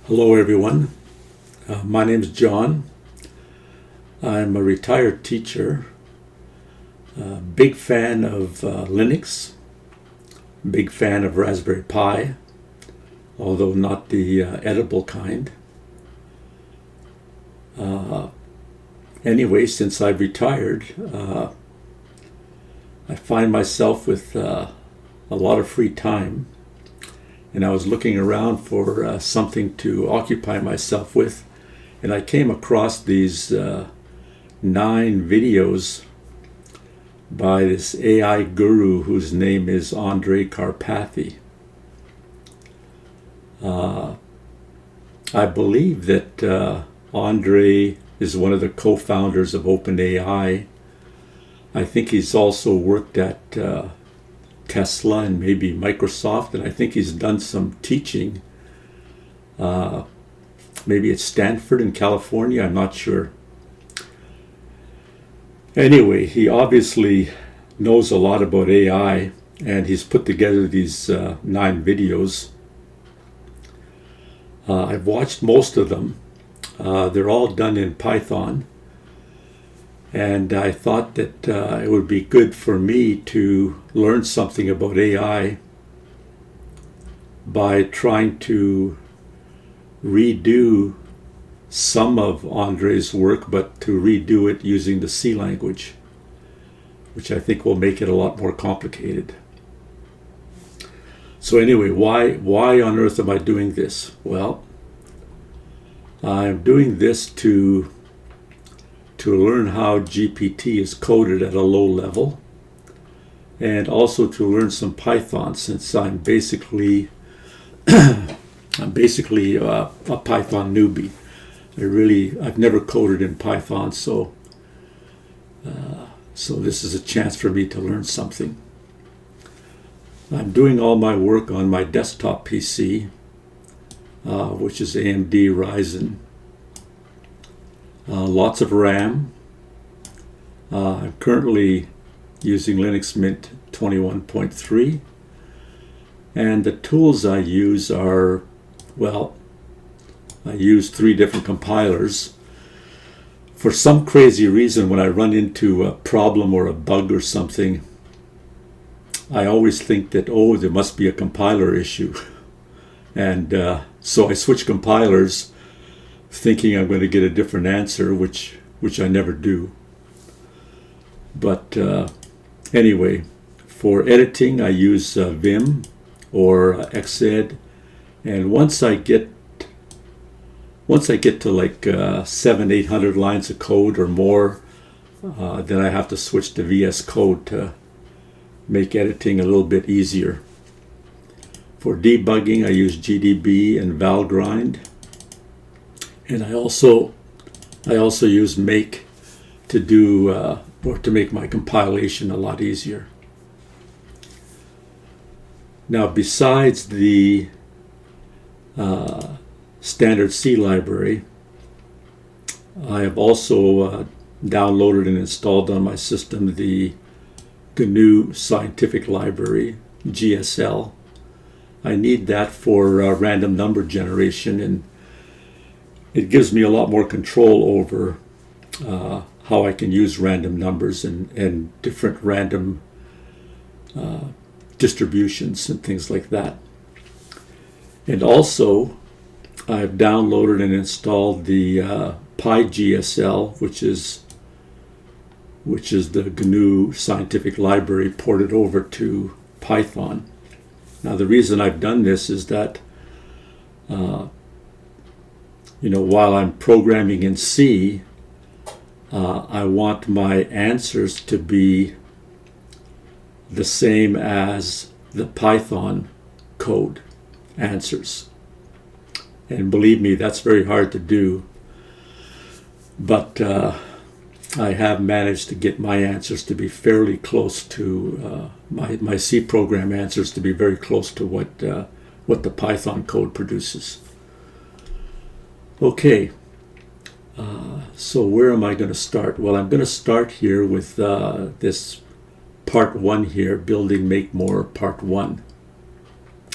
Hello everyone, my name is John. I'm a retired teacher, big fan of Linux, big fan of Raspberry Pi, although not the edible kind. Anyway, since I've retired, I find myself with a lot of free time. And I was looking around for something to occupy myself with, and I came across these 9 videos by this AI guru whose name is Andrej Karpathy. I believe that Andrej is one of the co-founders of OpenAI. I think he's also worked at Tesla and maybe Microsoft, and I think he's done some teaching, maybe at Stanford in California, I'm not sure. Anyway, he obviously knows a lot about AI, and he's put together these 9 videos. I've watched most of them. They're all done in Python, and I thought that it would be good for me to learn something about AI by trying to redo some of Andrej's work, but to redo it using the C language, which I think will make it a lot more complicated. So anyway, why on earth am I doing this? Well, I'm doing this to learn how GPT is coded at a low level, and also to learn some Python, since I'm basically a Python newbie. I've never coded in Python, so this is a chance for me to learn something. I'm doing all my work on my desktop PC, which is AMD Ryzen. Lots of RAM. I'm currently using Linux Mint 21.3, and the tools I use are, well, I use 3 different compilers. For some crazy reason, when I run into a problem or a bug or something, I always think that, oh, there must be a compiler issue. And so I switch compilers, thinking I'm going to get a different answer, which I never do. But anyway, for editing, I use Vim or Xed, and once I get to like 700-800 lines of code or more, then I have to switch to VS Code to make editing a little bit easier. For debugging, I use GDB and Valgrind. And I also use Make to do or to make my compilation a lot easier. Now, besides the standard C library, I have also downloaded and installed on my system the GNU Scientific Library, GSL. I need that for random number generation, and it gives me a lot more control over how I can use random numbers and different random distributions and things like that. And also, I've downloaded and installed the PyGSL, which is the GNU Scientific Library ported over to Python. Now, the reason I've done this is that while I'm programming in C, I want my answers to be the same as the Python code answers. And believe me, that's very hard to do. But I have managed to get my answers to be fairly close to my C program answers to be very close to what the Python code produces. Okay, so where am I going to start? Well, I'm going to start here with this part 1 here, building MakeMore part 1.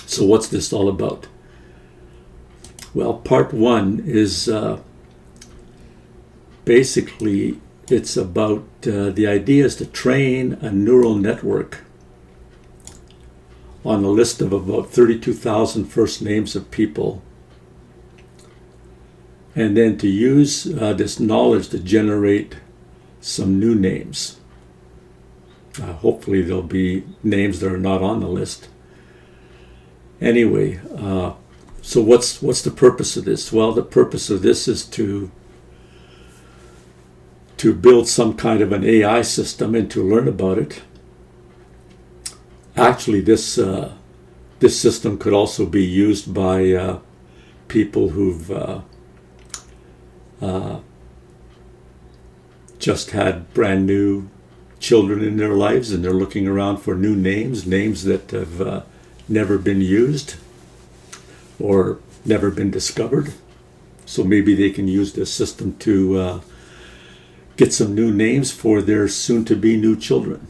So what's this all about? Well, part one is basically it's about the idea is to train a neural network on a list of about 32,000 first names of people, and then to use this knowledge to generate some new names. Hopefully there'll be names that are not on the list. Anyway, so what's the purpose of this? Well, the purpose of this is to build some kind of an AI system and to learn about it. Actually, this system could also be used by people who've just had brand new children in their lives, and they're looking around for new names that have never been used or never been discovered. So maybe they can use this system to get some new names for their soon-to-be new children.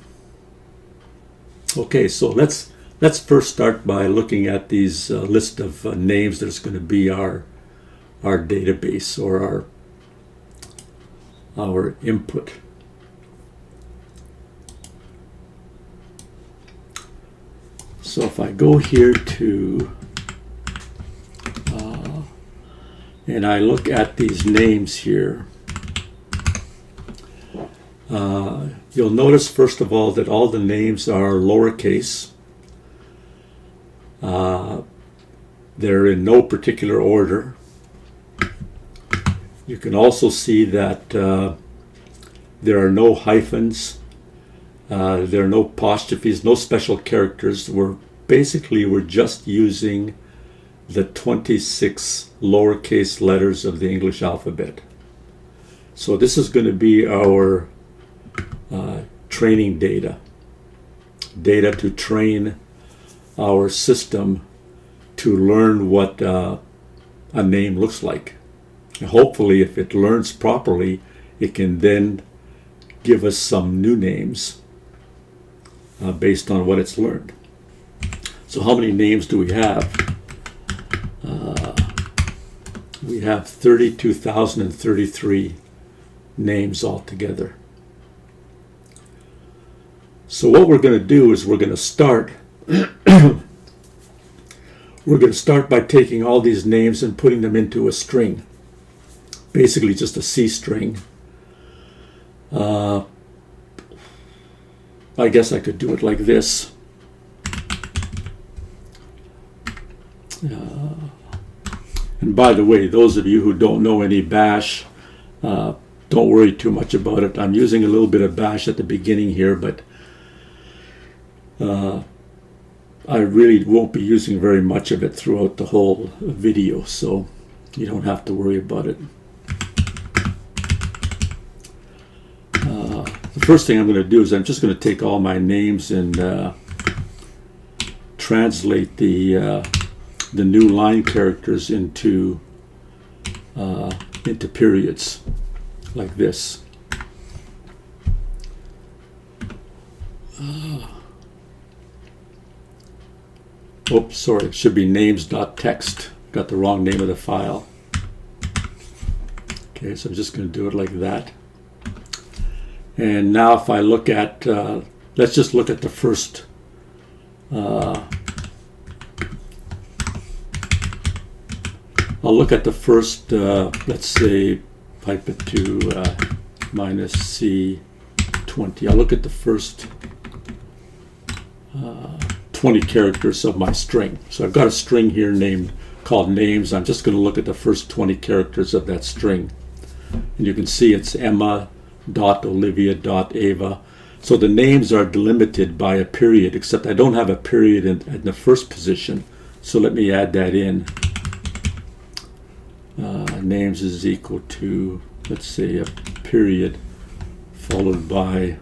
Okay, so let's first start by looking at these list of names that's going to be our database or our input. So if I go here to and I look at these names here, you'll notice first of all that all the names are lowercase. They're in no particular order. You can also see that there are no hyphens, there are no apostrophes, no special characters. We're just using the 26 lowercase letters of the English alphabet. So this is going to be our training data to train our system to learn what a name looks like. And hopefully, if it learns properly, it can then give us some new names based on what it's learned. So how many names do we have? We have 32,033 names altogether. So what we're going to do is we're going to start by taking all these names and putting them into a string. Basically just a C string. I guess I could do it like this. And by the way, those of you who don't know any Bash, don't worry too much about it. I'm using a little bit of Bash at the beginning here, but I really won't be using very much of it throughout the whole video, so you don't have to worry about it. The first thing I'm going to do is I'm just going to take all my names and translate the new line characters into periods like this. Oops, sorry, it should be names.txt. Got the wrong name of the file. Okay, so I'm just going to do it like that. And now if I look at, let's just look at the first I'll look at the first, let's say, pipe it to minus C20. I'll look at the first 20 characters of my string. So I've got a string here called names. I'm just going to look at the first 20 characters of that string. And you can see it's Emma.Olivia.Ava. So the names are delimited by a period, except I don't have a period in the first position. So let me add that in. Names is equal to, let's say, a period followed by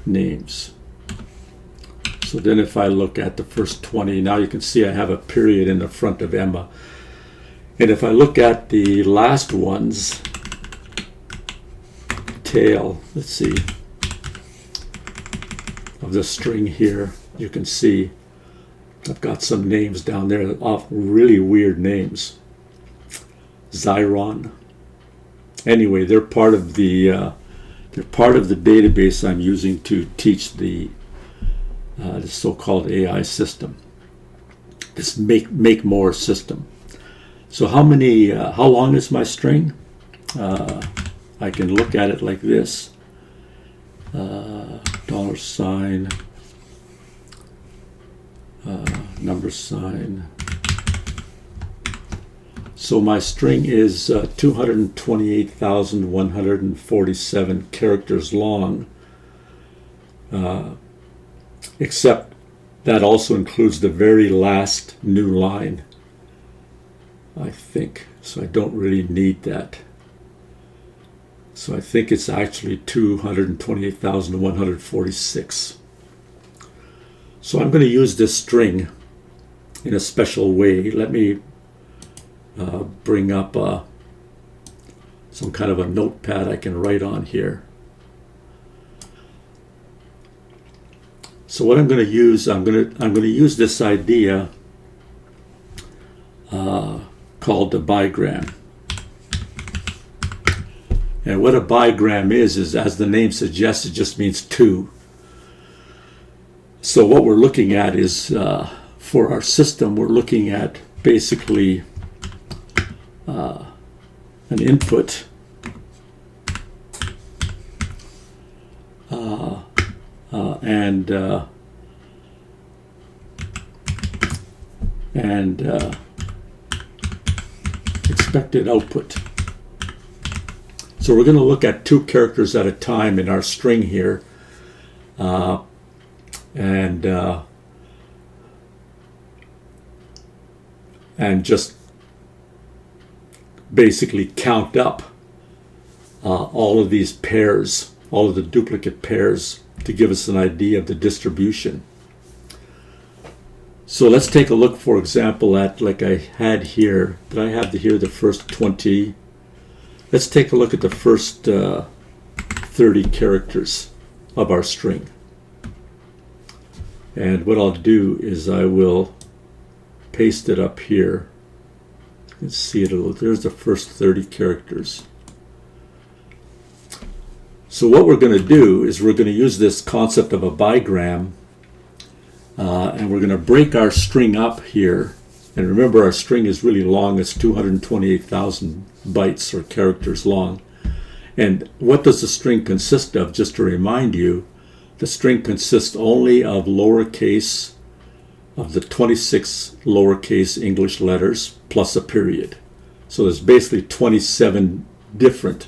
names. So then if I look at the first 20, now you can see I have a period in the front of Emma. And if I look at the last ones, tail, let's see, of the string here, you can see I've got some names down there, off really weird names. Zyron. Anyway, they're part of the database I'm using to teach the so-called AI system, this MakeMore system. So how long is my string? I can look at it like this. Dollar sign, number sign. So my string is 228,147 characters long, except that also includes the very last new line, I think. So I don't really need that. So I think it's actually 228,146. So I'm going to use this string in a special way. Let me bring up some kind of a notepad I can write on here. So what I'm going to use, I'm going to use this idea called the bigram. And what a bigram is as the name suggests, it just means two. So what we're looking at is, for our system, we're looking at basically an input and expected output. So we're going to look at two characters at a time in our string here, and just basically count up all of these pairs, all of the duplicate pairs, to give us an idea of the distribution. So let's take a look, for example, at, like I had here, did I have here the first 20? Let's take a look at the first 30 characters of our string. And what I'll do is I will paste it up here. You can see it a little. There's the first 30 characters. So what we're going to do is we're going to use this concept of a bigram, and we're going to break our string up here. And remember, our string is really long. It's 228,000 bytes or characters long. And what does the string consist of? Just to remind you, the string consists only of lowercase, of the 26 lowercase English letters plus a period. So there's basically 27 different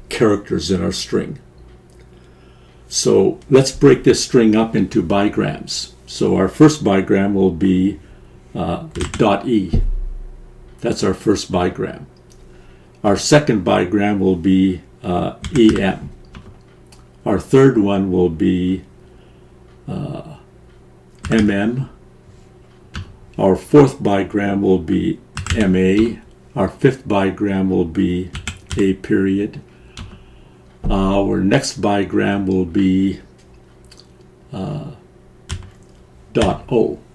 characters in our string. So let's break this string up into bigrams. So our first bigram will be .e. That's our first bigram. Our second bigram will be em. Our third one will be mm. Our fourth bigram will be ma. Our fifth bigram will be a period. Our next bigram will be .o,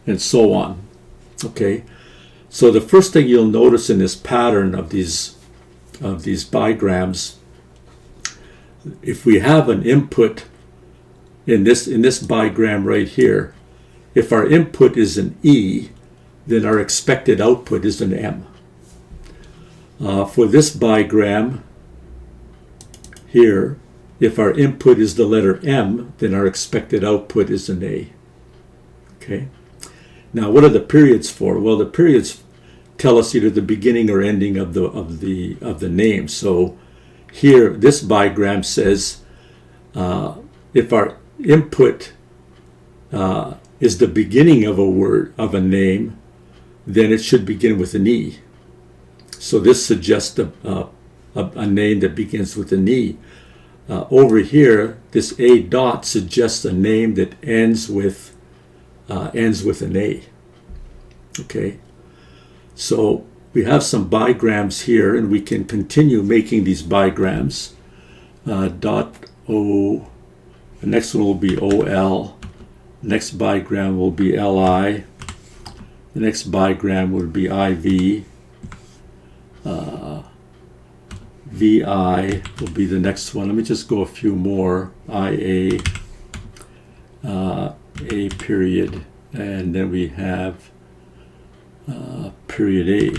and so on. Okay, so the first thing you'll notice in this pattern of these bigrams, if we have an input in this bigram right here, if our input is an E, then our expected output is an M. For this bigram here, if our input is the letter M, then our expected output is an A. Okay. Now, what are the periods for? Well, the periods tell us either the beginning or ending of the name. So here, this bigram says if our input is the beginning of a word, of a name, then it should begin with an E. So this suggests a name that begins with an E. Over here, this A dot suggests a name that ends with an A. Okay, so we have some bigrams here, and we can continue making these bigrams. Dot O, the next one will be OL, next bigram will be LI, The next bigram would be IV. VI will be the next one. Let me just go a few more. IA, A period, and then we have period A,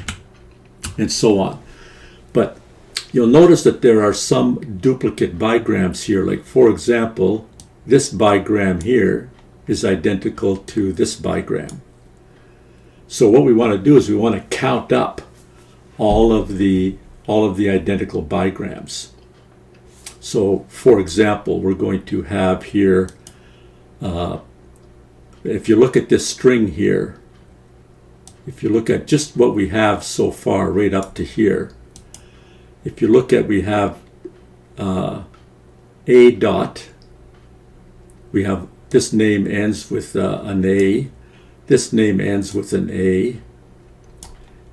and so on. But you'll notice that there are some duplicate bigrams here. Like, for example, this bigram here is identical to this bigram. So what we want to do is we want to count up all of the identical bigrams. So, for example, we're going to have here, if you look at this string here, if you look at just what we have so far right up to here, if you look at, we have A dot, we have this name ends with an A, this name ends with an A,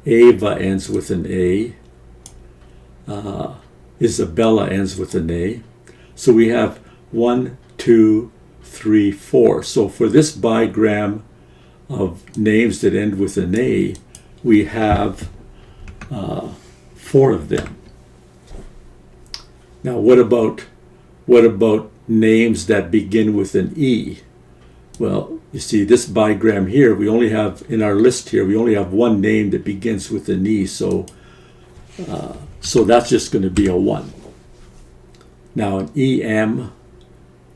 Ava ends with an A, Isabella ends with an A. So we have 1, 2, 3, 4. So for this bigram of names that end with an A, we have 4 of them. Now what about names that begin with an E? Well, you see this bigram here, we only have, in our list here, we only have one name that begins with an E, so that's just going to be a 1. Now an EM,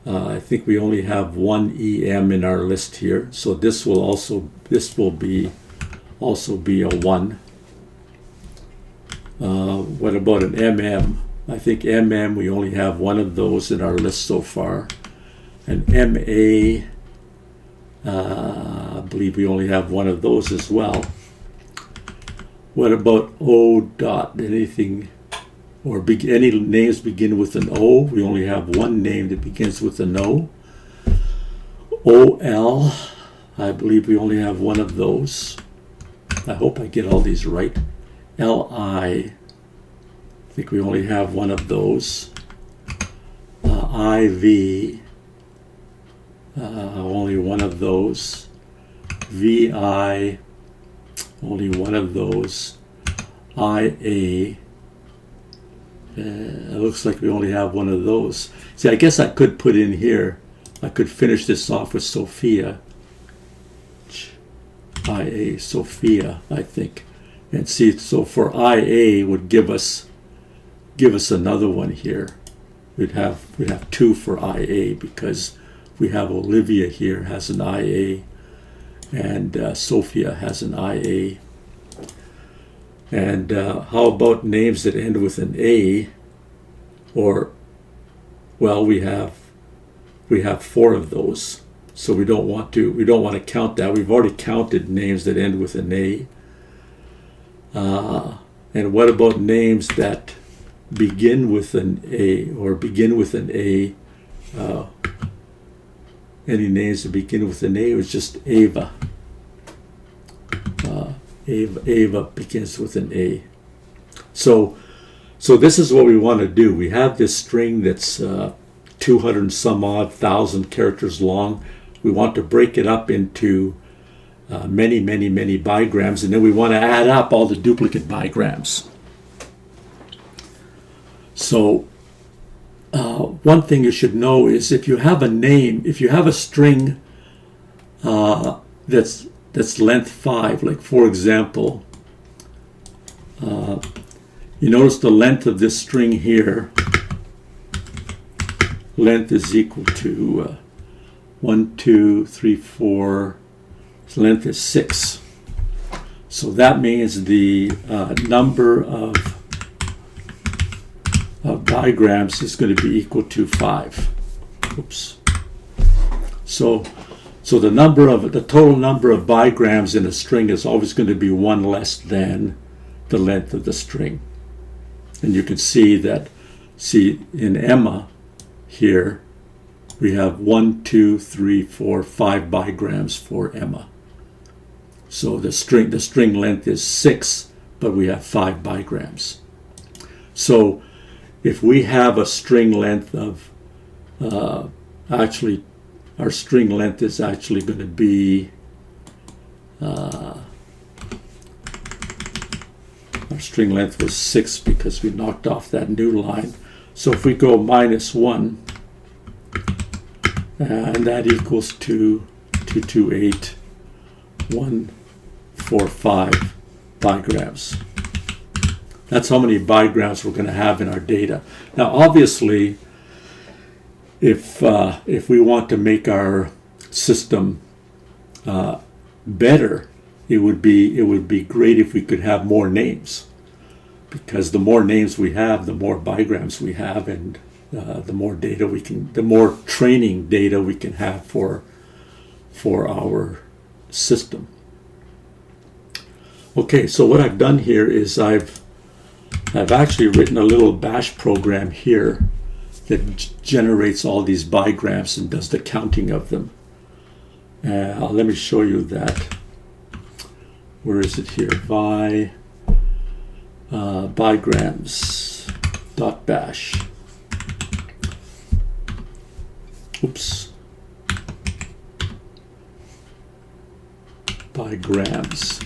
I think we only have one EM in our list here, so this will also be a 1. What about an MM? I think MM, we only have one of those in our list so far. An MA, I believe we only have one of those as well. What about O dot? Anything, or any names begin with an O? We only have one name that begins with an O. OL, I believe we only have one of those. I hope I get all these right. LI, I think we only have one of those. IV, only one of those. VI, only one of those. IA, it looks like we only have one of those. See, I guess I could put in here, I could finish this off with Sophia. IA, Sophia, I think. And see, so for IA would give us another one here. We'd have 2 for IA, because we have Olivia here has an IA, and Sophia has an IA. And how about names that end with an A? Or, well, we have 4 of those, so we don't want to count that. We've already counted names that end with an A. And what about names that begin with an A, or begin with an A? Any names that begin with an A was just Ava. Ava begins with an A. So this is what we want to do. We have this string that's 200 and some odd thousand characters long. We want to break it up into many bigrams, and then we want to add up all the duplicate bigrams. So one thing you should know is, if you have a string that's length 5, like for example, you notice the length of this string here, length is equal to 1, 2, 3, 4, length is 6. So that means the number of bigrams is going to be equal to 5. Oops. So the total number of bigrams in a string is always going to be 1 less than the length of the string. And you can see in Emma here, we have 1, 2, 3, 4, 5 bigrams for Emma. So the string length is 6, but we have 5 bigrams. So if we have a string length of, our string length is actually going to be Our string length was 6 because we knocked off that new line. So if we go -1, and that equals to 228,145 bigrams. That's how many bigrams we're going to have in our data. Now, obviously, if we want to make our system better, it would be great if we could have more names, because the more names we have, the more bigrams we have, and the more data the more training data we can have for our system. Okay, so what I've done here is I've actually written a little bash program here that generates all these bigrams and does the counting of them. Let me show you that. Where is it here? Bigrams.bash. Oops. Bigrams.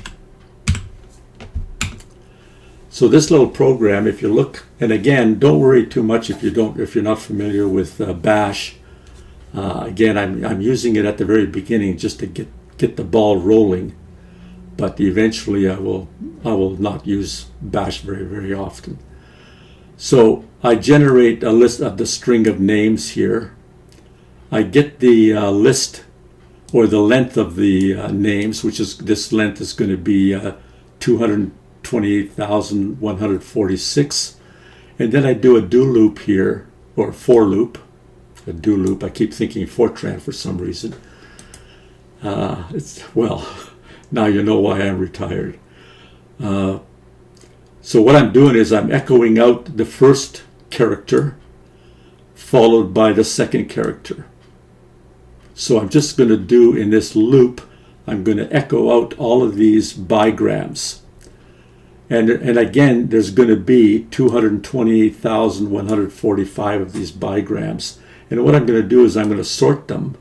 So this little program, if you look, and again, don't worry too much if you're not familiar with Bash. Again, I'm using it at the very beginning just to get the ball rolling, but eventually I will not use Bash very, very often. So I generate a list of the string of names here. I get the list or the length of the names, which is, this length is going to be 228,146, and then I do a do loop here, or for loop, a do loop. I keep thinking Fortran for some reason. Now you know why I'm retired. So what I'm doing is I'm echoing out the first character followed by the second character. So I'm just going to do, in this loop, I'm going to echo out all of these bigrams. And again, there's going to be 228,145 of these bigrams. And what I'm going to do is I'm going to sort them.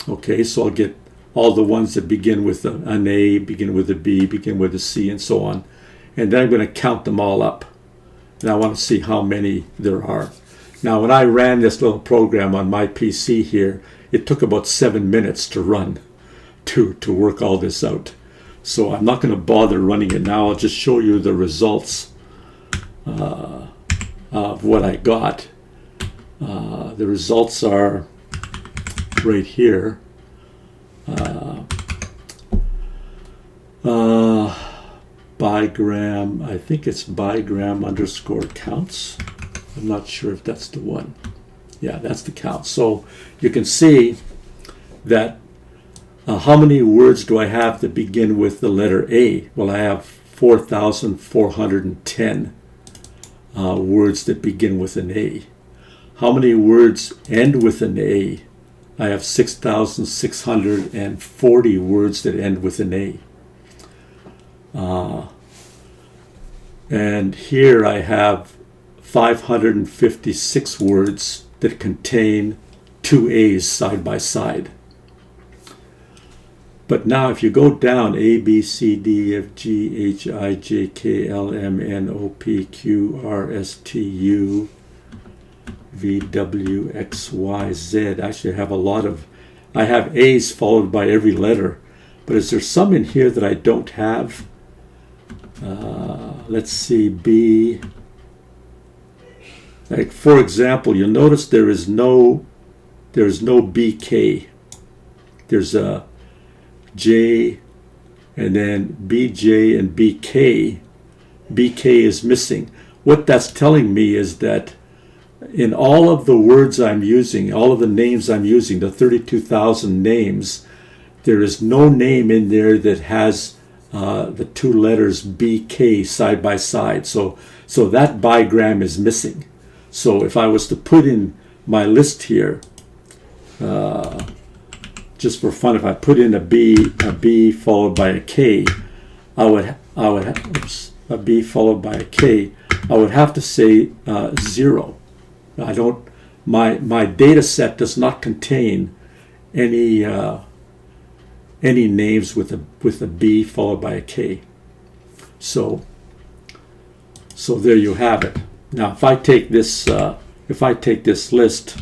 Okay, so I'll get all the ones that begin with an A, begin with a B, begin with a C, and so on. And then I'm going to count them all up. And I want to see how many there are. Now, when I ran this little program on my PC here, it took about 7 minutes to run, to work all this out. So I'm not going to bother running it now. I'll just show you the results of what I got. The results are right here. Bigram, I think it's bigram_counts. I'm not sure if that's the one. Yeah, that's the count. So you can see that how many words do I have that begin with the letter A? Well, I have 4,410 words that begin with an A. How many words end with an A? I have 6,640 words that end with an A. And here I have 556 words that contain two A's side by side. But now if you go down, A, B, C, D, F, G, H, I, J, K, L, M, N, O, P, Q, R, S, T, U, V, W, X, Y, Z. Actually, I have A's followed by every letter. But is there some in here that I don't have? Let's see, B. Like, for example, you'll notice there is no BK. There's a J, and then BJ and BK. BK is missing. What that's telling me is that in all of the words I'm using, all of the names I'm using, the 32,000 names, there is no name in there that has the two letters BK side by side. So that bigram is missing. So if I was to put in my list here, just for fun, if I put in a B followed by a K, I would have a B followed by a K. I would have to say 0. My data set does not contain any names with a B followed by a K. So So there you have it. Now, if I take this list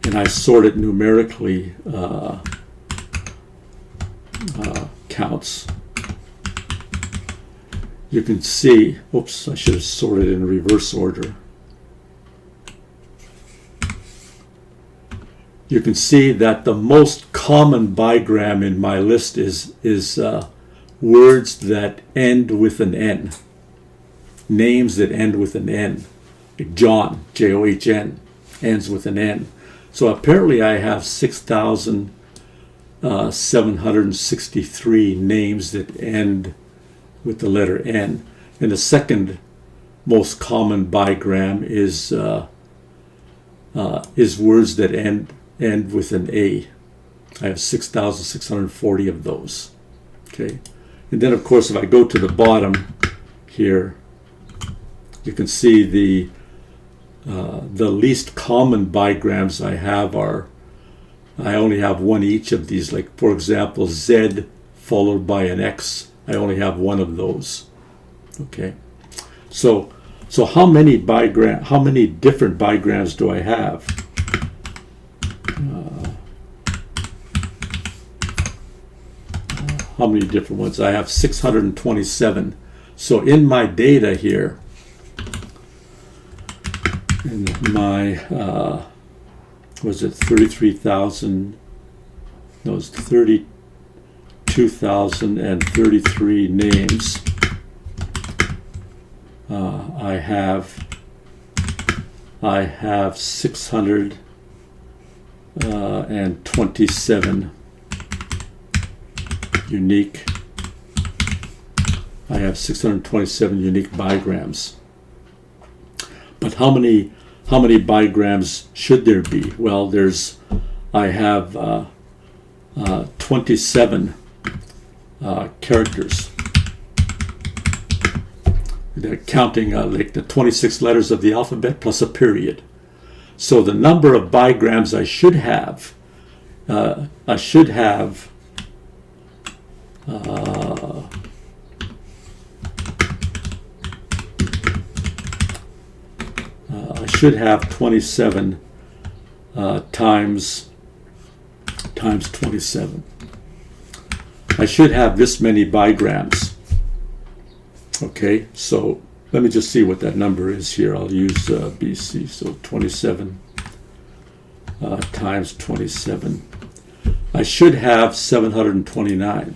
and I sort it numerically, counts, you can see, oops, I should have sorted in reverse order. You can see that the most common bigram in my list is words that end with an N. Names that end with an N. Like John, John, ends with an N. So apparently I have 6,763 names that end with the letter N. And the second most common bigram is words that end with an A. I have 6,640 of those. Okay, and then of course if I go to the bottom here, you can see the least common bigrams I have are, I only have one each of these. Like for example, Z followed by an X, I only have one of those. Okay, so how many different bigrams do I have? How many different ones? I have 627. So in my data here, in my, was it 33,000? No, it's 32,033 names. I have 627 unique. I have 627 unique bigrams. But how many bigrams should there be? Well, I have 27 characters. They're counting like the 26 letters of the alphabet plus a period. So the number of bigrams I should have, I should have 27 times 27. I should have this many bigrams. Okay, so let me just see what that number is here. I'll use BC, so 27 times 27. I should have 729.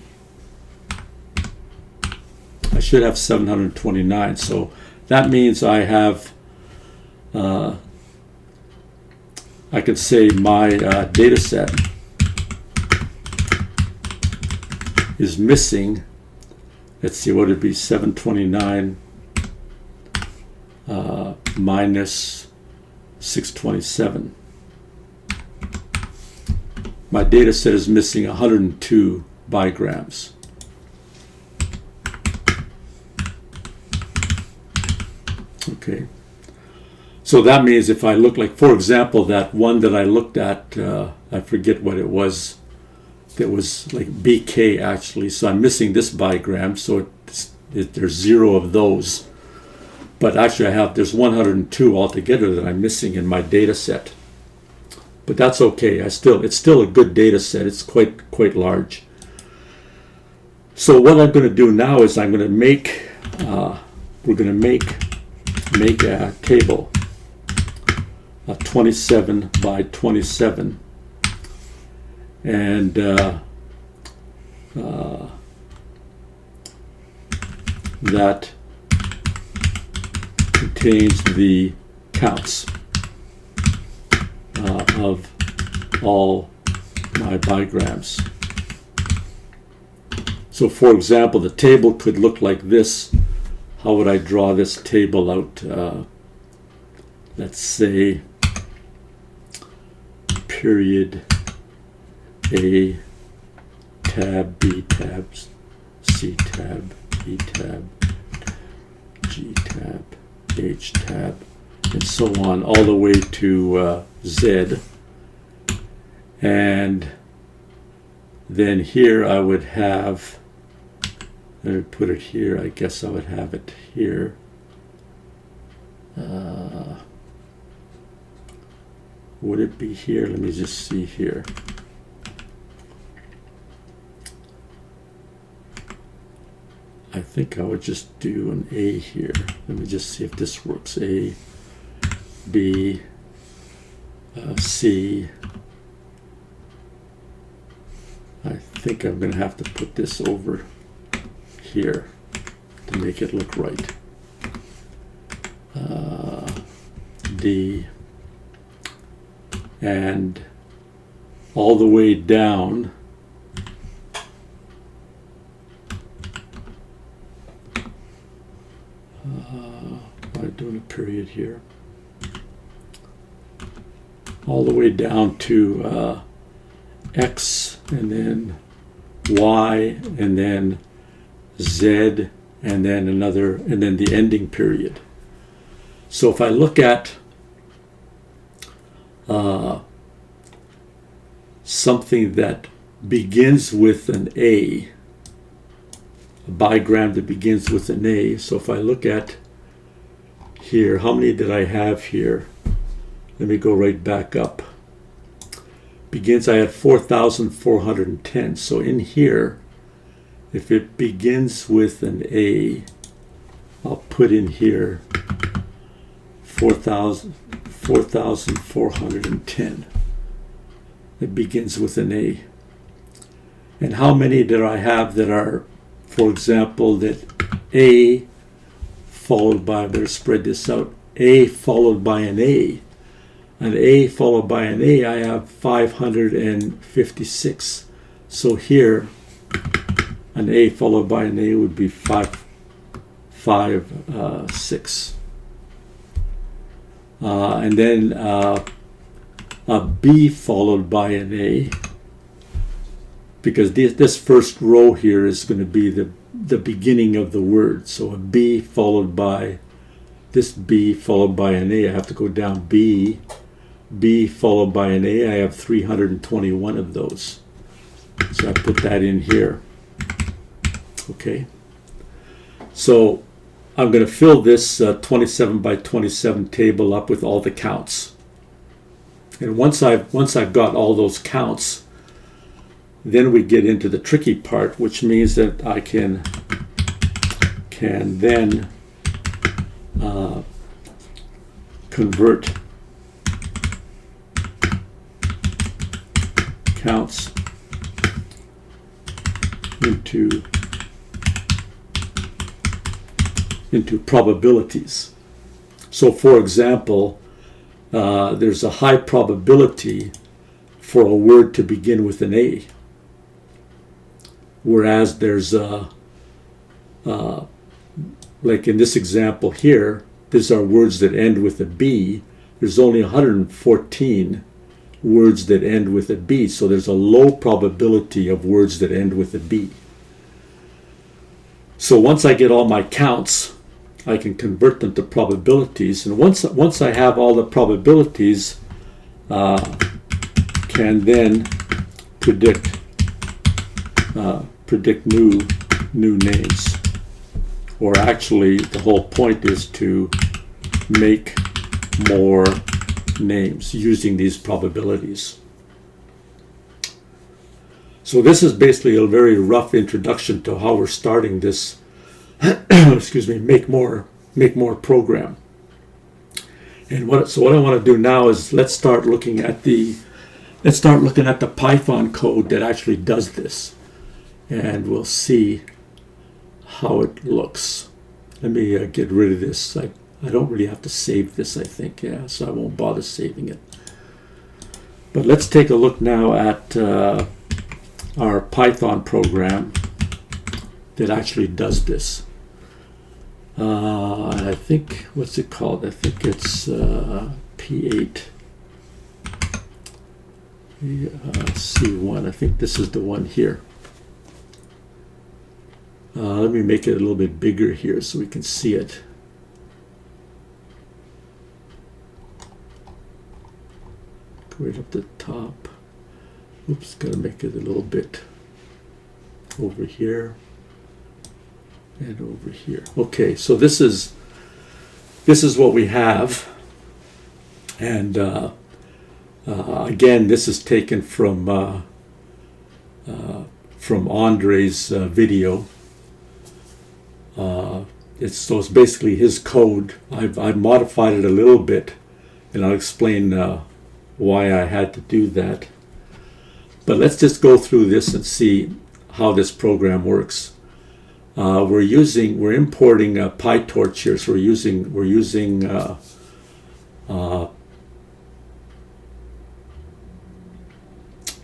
I should have 729, so that means I have, I could say my data set is missing, let's see, what would it be, 729 minus 627. My data set is missing 102 bigrams. Okay, so that means if I look, like for example, that one that I looked at, I forget what it was. It was like BK actually. So I'm missing this bigram. So there's 0 of those. But actually there's 102 altogether that I'm missing in my data set. But that's okay. It's still a good data set. It's quite large. So what I'm going to do now is I'm going to make we're going to make a table, 27 by 27, and that contains the counts of all my bigrams. So for example, the table could look like this. How would I draw this table out? Let's say period A tab, B tab, C tab, E tab, G tab, H tab, and so on, all the way to Z. And then here I would have Let me put it here. I guess I would have it here. Would it be here? Let me just see here. I think I would just do an A here. Let me just see if this works. A, B, C. I think I'm going to have to put this over here to make it look right. D, and all the way down I'm doing a period here, all the way down to X, and then Y, and then Z, and then another, and then the ending period. So if I look at something that begins with an A, a bigram that begins with an A. So if I look at here, how many did I have here? Let me go right back up. Begins, I had 4,410. So in here, if it begins with an A, I'll put in here 4,410. It begins with an A. And how many did I have that are, for example, that A followed by, I better spread this out, A followed by an A. An A followed by an A, I have 556. So here, an A followed by an A would be 556. And then a B followed by an A, because this first row here is going to be the beginning of the word. So a B followed by, this B followed by an A, I have to go down B. B followed by an A, I have 321 of those. So I put that in here. Okay. So I'm going to fill this 27 by 27 table up with all the counts. And once I've got all those counts, then we get into the tricky part, which means that I can then convert counts into probabilities. So for example, there's a high probability for a word to begin with an A, whereas there's like in this example here, these are words that end with a B. There's only 114 words that end with a B, so there's a low probability of words that end with a B. So once I get all my counts, I can convert them to probabilities, and once I have all the probabilities, can then predict new names. Or actually, the whole point is to make more names using these probabilities. So this is basically a very rough introduction to how we're starting this excuse me, MakeMore program. And what I want to do now is let's start looking at the Python code that actually does this, and we'll see how it looks. Let me get rid of this. I don't really have to save this, I think, yeah, so I won't bother saving it. But let's take a look now at our Python program that actually does this. And I think, what's it called? I think it's P8 C1. I think this is the one here. Let me make it a little bit bigger here so we can see it. Go right up the top. Oops, gotta make it a little bit over here. and over here. Okay, so this is what we have, and again, this is taken from Andrej's video. It's basically his code. I've modified it a little bit, and I'll explain why I had to do that. But let's just go through this and see how this program works. We're importing PyTorch here, so we're using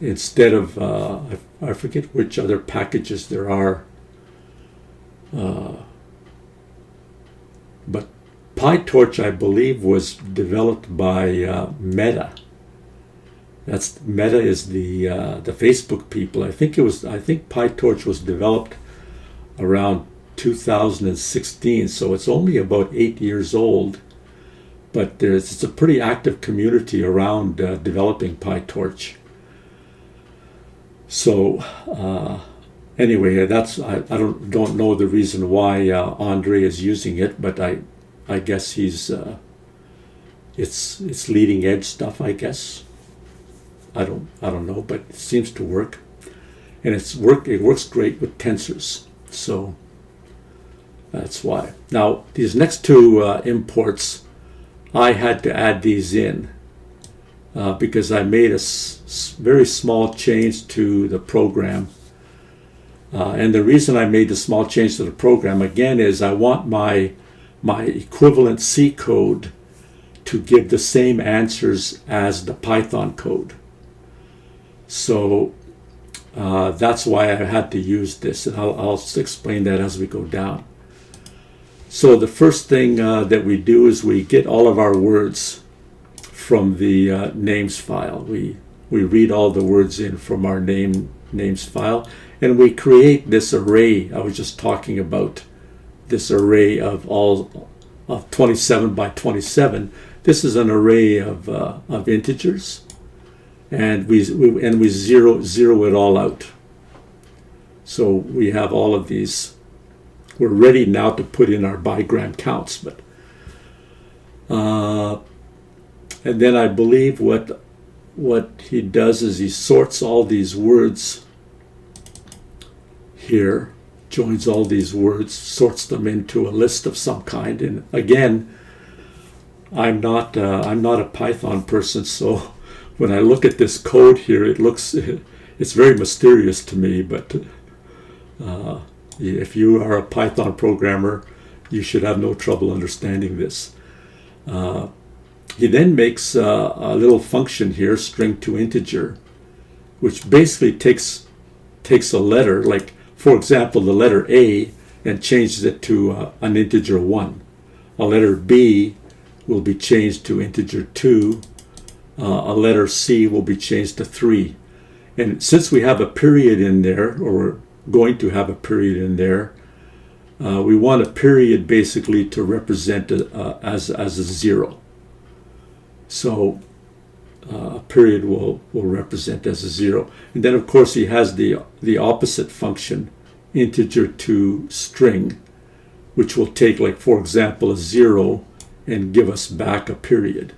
instead of I forget which other packages there are, but PyTorch, I believe, was developed by Meta. Meta is the Facebook people. I think PyTorch was developed around 2016, so it's only about 8 years old. But it's a pretty active community around developing PyTorch. So anyway, I don't know the reason why Andrej is using it, but I guess it's leading edge stuff, I guess. I don't know, but it seems to work, and it works great with tensors, so that's why. Now these next two imports, I had to add these in because I made a very small change to the program, and the reason I made the small change to the program again is I want my equivalent C code to give the same answers as the Python code. So that's why I had to use this, and I'll explain that as we go down. So the first thing that we do is we get all of our words from the names file. We read all the words in from our names file, and we create this array I was just talking about, this array of 27 by 27. This is an array of integers. And we zero it all out. So we have all of these. We're ready now to put in our bigram counts, but and then I believe what he does is he sorts all these words here, joins all these words, sorts them into a list of some kind. And again, I'm not a Python person, so when I look at this code here, it's very mysterious to me, but if you are a Python programmer, you should have no trouble understanding this. He then makes a little function here, string to integer, which basically takes a letter, like for example the letter A, and changes it to an integer 1. A letter B will be changed to integer 2. A letter C will be changed to 3. And since we have a period in there, or we're going to have a period in there, we want a period basically to represent as a 0. So a period will represent as a 0. And then of course he has the opposite function, integer to string, which will take, like for example, a 0 and give us back a period.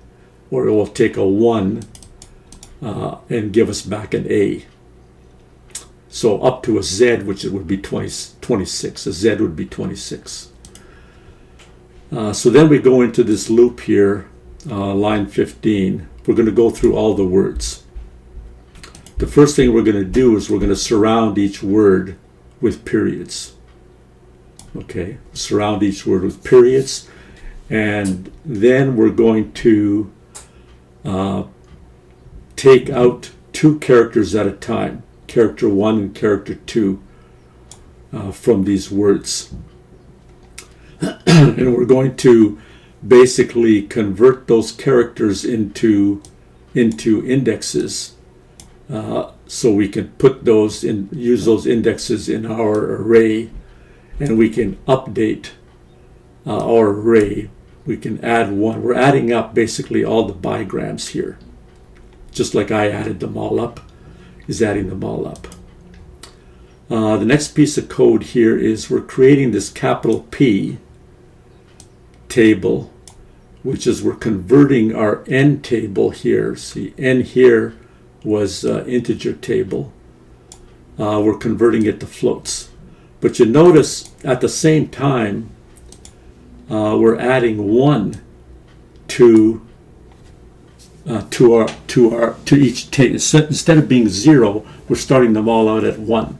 Or it will take a 1 and give us back an A. So up to a Z, which it would be 26. A Z would be 26. So then we go into this loop here, line 15. We're going to go through all the words. The first thing we're going to do is we're going to surround each word with periods. Okay, surround each word with periods. And then we're going to take out 2 characters at a time, character 1 and character 2, from these words. And we're going to basically convert those characters into indexes, so we can put those in, use those indexes in our array, and we can update our array. We can add 1. We're adding up basically all the bigrams here, just like I added them all up. Is adding them all up. The next piece of code here is we're creating this capital P table, which is we're converting our n table here. See, n here was integer table. We're converting it to floats. But you notice at the same time, we're adding 1 to each table. Instead of being 0, we're starting them all out at 1.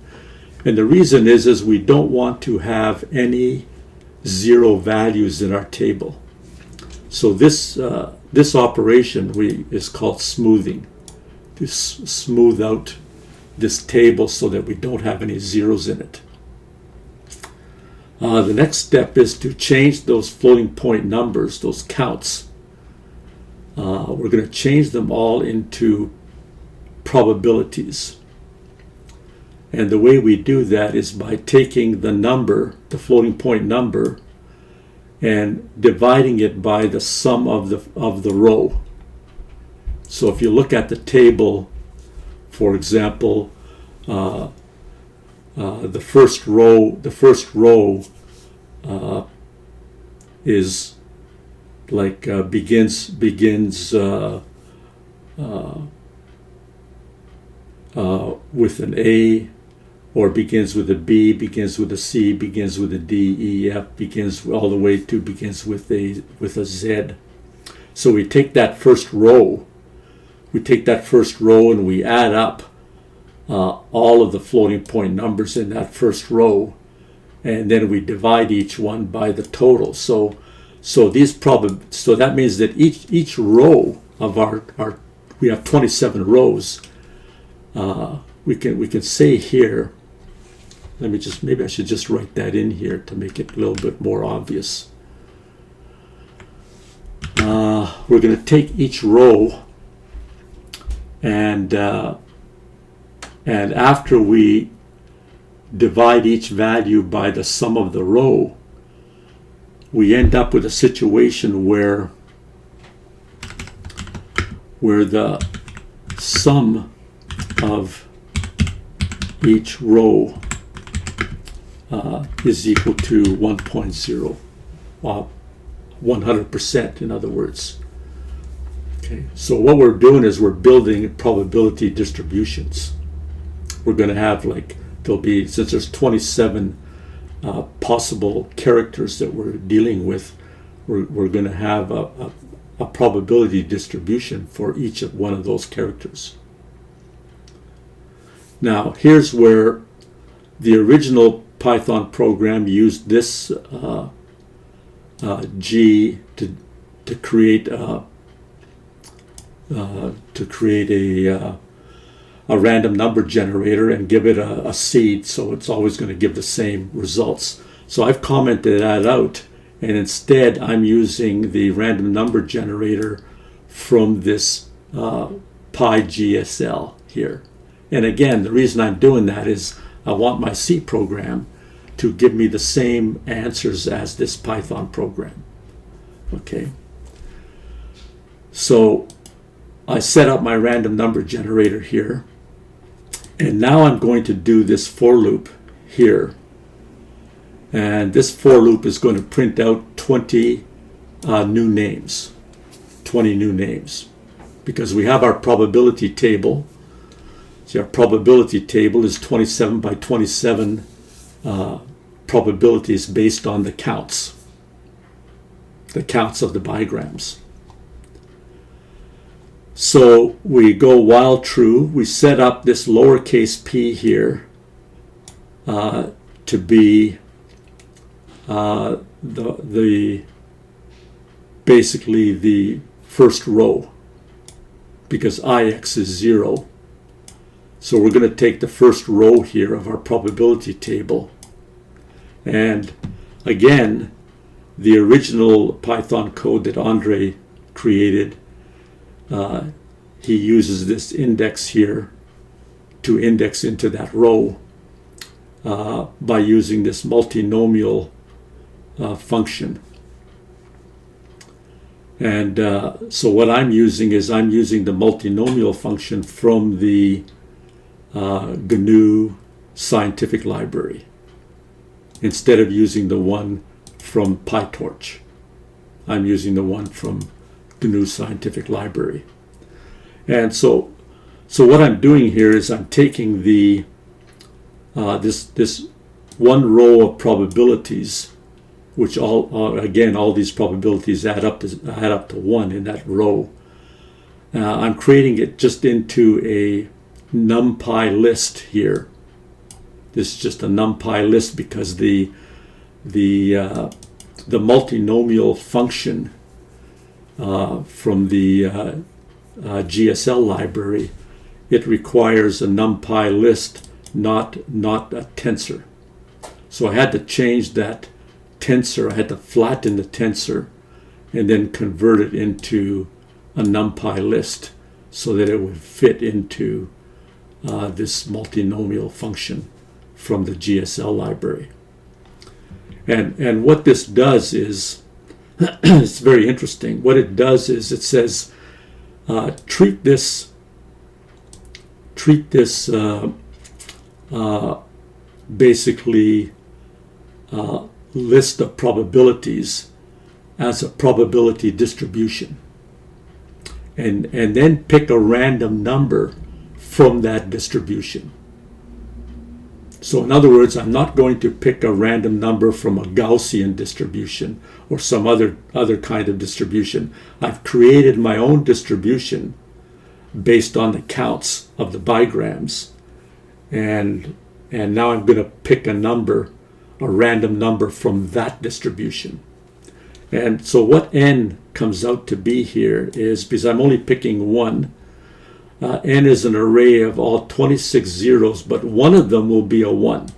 And the reason is we don't want to have any 0 values in our table. So this operation is called smoothing, to smooth out this table so that we don't have any zeros in it. The next step is to change those floating point numbers, those counts. We're going to change them all into probabilities. And the way we do that is by taking the number, the floating point number, and dividing it by the sum of the row. So if you look at the table, for example, the first row is like begins with an A, or begins with a B, begins with a C, begins with a D, E, F, begins all the way to begins with a Z. So we take that first row, and we add up all of the floating point numbers in that first row, and then we divide each one by the total. So that means that each row of our we have 27 rows. We can say here. Maybe I should just write that in here to make it a little bit more obvious. We're going to take each row, and after we divide each value by the sum of the row, we end up with a situation where the sum of each row is equal to 1.0, 100%, in other words. Okay, so what we're doing is we're building probability distributions. We're going to have, since there's 27 possible characters that we're dealing with, we're going to have a probability distribution for each of one of those characters. Now, here's where the original Python program used this G to create a random number generator and give it a seed, so it's always going to give the same results. So I've commented that out, and instead I'm using the random number generator from this PyGSL here. And again, the reason I'm doing that is I want my C program to give me the same answers as this Python program. Okay. So I set up my random number generator here, and now I'm going to do this for loop here. And this for loop is going to print out 20 new names, because we have our probability table. See, our probability table is 27 by 27 probabilities based on the counts of the bigrams. So we go while true. We set up this lowercase p here to be basically the first row, because ix is 0. So we're going to take the first row here of our probability table. And again, the original Python code that Andrej created, he uses this index here to index into that row by using this multinomial function. And so what I'm using is the multinomial function from the GNU scientific library instead of using the one from PyTorch. I'm using the one from GNU Scientific Library. And so what I'm doing here is I'm taking the this one row of probabilities, which all these probabilities add up to 1 in that row. I'm creating it just into a NumPy list here. This is just a NumPy list because the multinomial function from the GSL library, it requires a NumPy list, not a tensor. So I had to change that tensor. I had to flatten the tensor and then convert it into a NumPy list so that it would fit into this multinomial function from the GSL library. And what this does is, it's very interesting. What it does is it says, treat this basically list of probabilities as a probability distribution, and then pick a random number from that distribution. So in other words, I'm not going to pick a random number from a Gaussian distribution or some other kind of distribution. I've created my own distribution based on the counts of the bigrams, and now I'm going to pick a random number from that distribution. And so what n comes out to be here is, because I'm only picking one, n is an array of all 26 zeros, but one of them will be a 1.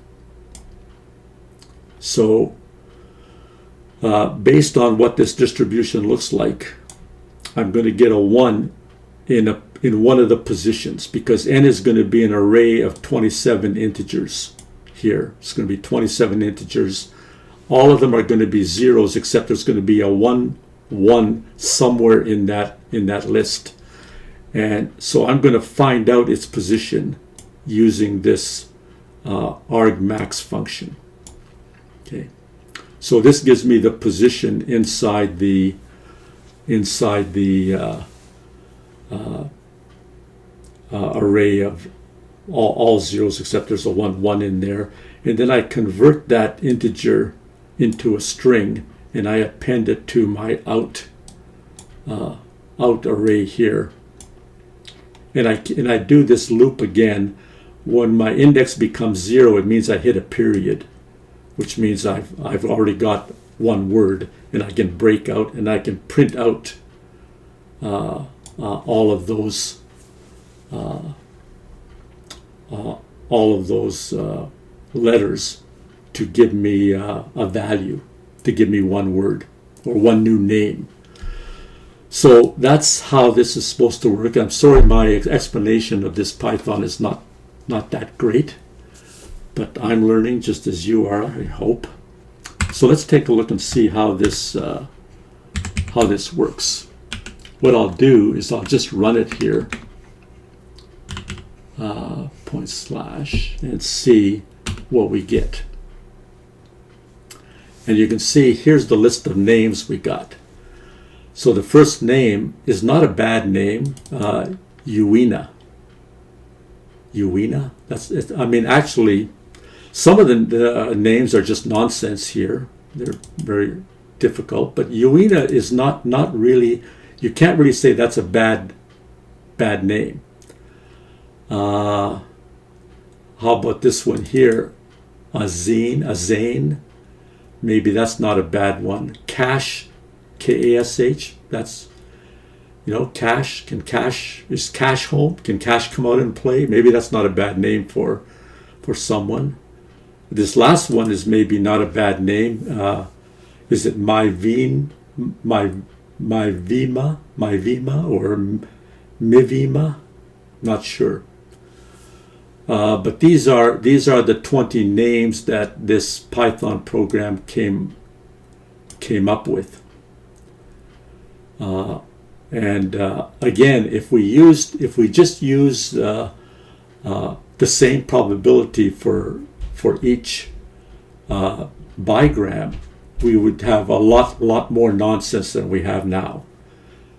So based on what this distribution looks like, I'm going to get a 1 in one of the positions, because n is going to be an array of 27 integers here. It's going to be 27 integers. All of them are going to be zeros, except there's going to be a 1 somewhere in that list. And so I'm going to find out its position using this argmax function. Okay, so this gives me the position inside the array of all zeros, except there's a 1 in there. And then I convert that integer into a string, and I append it to my out array here. And I do this loop again. When my index becomes 0, it means I hit a period, which means I've already got one word, and I can break out and I can print out all of those letters to give me a value, to give me one word or one new name. So that's how this is supposed to work. I'm sorry my explanation of this Python is not that great, but I'm learning just as you are, I hope. So let's take a look and see how this works. What I'll do is I'll just run it here, / and see what we get. And you can see here's the list of names we got. So the first name is not a bad name, Uina. Uina? I mean, actually, some of the names are just nonsense here. They're very difficult, but Uina is not really, you can't really say that's a bad name. How about this one here? Azane. Maybe that's not a bad one. Cash, K-A-S-H. That's, cash. Is cash home? Can cash come out and play? Maybe that's not a bad name for someone. This last one is maybe not a bad name. Is it Myvima, or Mivima? Not sure. But these are the 20 names that this Python program came up with. And again, if we just use the same probability for each bigram, we would have a lot more nonsense than we have now.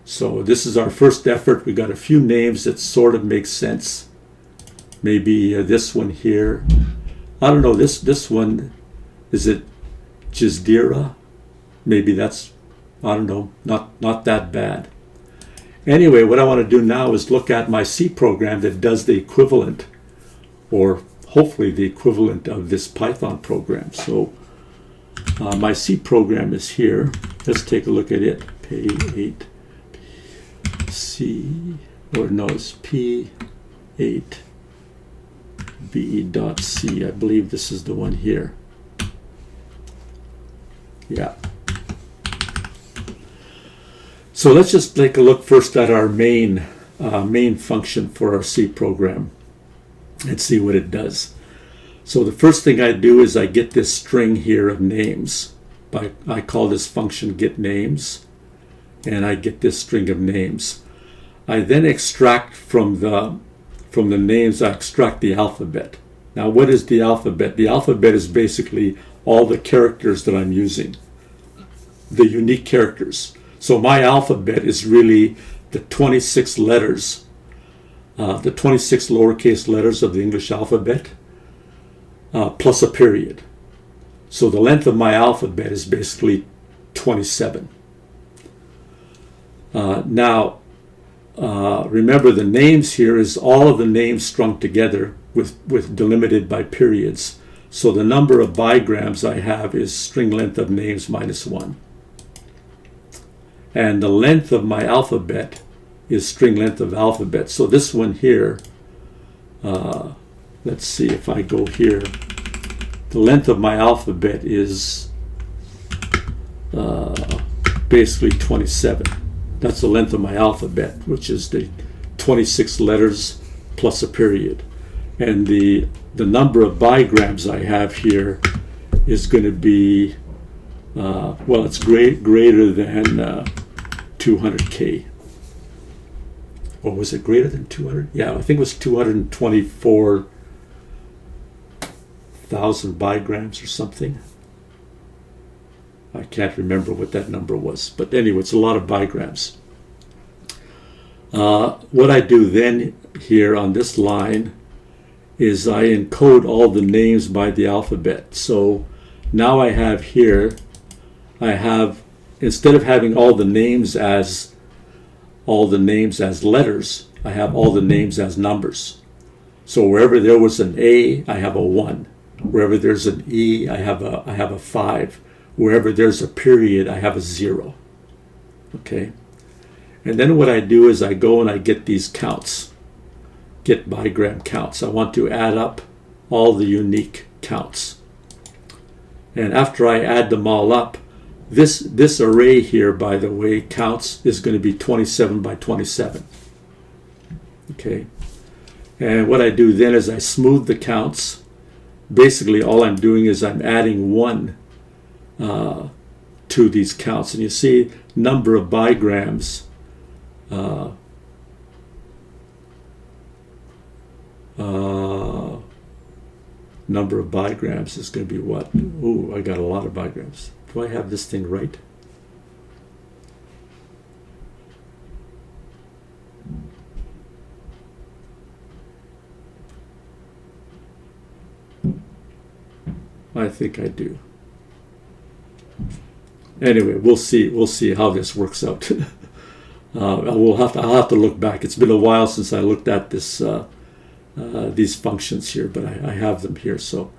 So this is our first effort. We got a few names that sort of make sense. Maybe this one here. I don't know. This one, is it Jizdira? Maybe that's, I don't know, not that bad. Anyway, what I want to do now is look at my C program that does the equivalent, or hopefully the equivalent of this Python program. So my C program is here. Let's take a look at it. P8 C, or no, it's P8 B.C. I believe this is the one here. Yeah. So let's just take a look first at our main function for our C program and see what it does. So the first thing I do is I get this string here of names. I call this function getNames, and I get this string of names. I then extract from the names, I extract the alphabet. Now, what is the alphabet? The alphabet is basically all the characters that I'm using, the unique characters. So my alphabet is really the 26 letters, the 26 lowercase letters of the English alphabet, plus a period. So the length of my alphabet is basically 27. Now, remember, the names here is all of the names strung together with delimited by periods. So the number of bigrams I have is string length of names minus 1. And the length of my alphabet is string length of alphabet. So this one here, let's see if I go here. The length of my alphabet is basically 27. That's the length of my alphabet, which is the 26 letters plus a period. And the number of bigrams I have here is going to be, well, it's greater than 200K. Or was it greater than 200? Yeah, I think it was 224,000 bigrams or something. I can't remember what that number was. But anyway, it's a lot of bigrams. What I do then here on this line is I encode all the names by the alphabet. So now I have here, instead of having all the names as letters, I have all the names as numbers. So wherever there was an A, I have a 1. Wherever there's an E, I have a 5. Wherever there's a period, I have a 0. Okay? And then what I do is I go and I get these counts, get bigram counts. I want to add up all the unique counts. And after I add them all up, this array here, by the way, counts is going to be 27 by 27. Okay? And what I do then is I smooth the counts. Basically, all I'm doing is I'm adding 1 to these counts. And you see, number of bigrams, number of bigrams is going to be what? Ooh, I got a lot of bigrams. Do I have this thing right? I think I do. Anyway, we'll see how this works out. I'll have to look back. It's been a while since I looked at this these functions here, but I have them here. So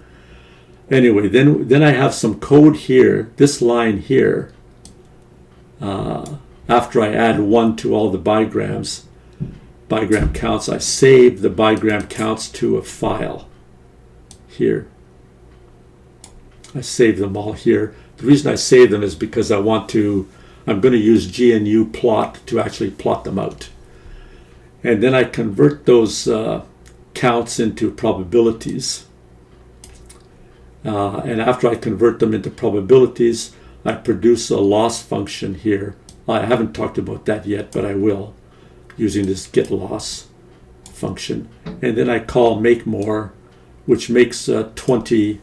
anyway, then I have some code here. This line here, after I add 1 to all the bigram counts, I save the bigram counts to a file here. I save them all here. The reason I save them is because I'm going to use GNU plot to actually plot them out. And then I convert those counts into probabilities. And after I convert them into probabilities, I produce a loss function here. I haven't talked about that yet, but I will, using this get loss function, and then I call MakeMore, which makes 20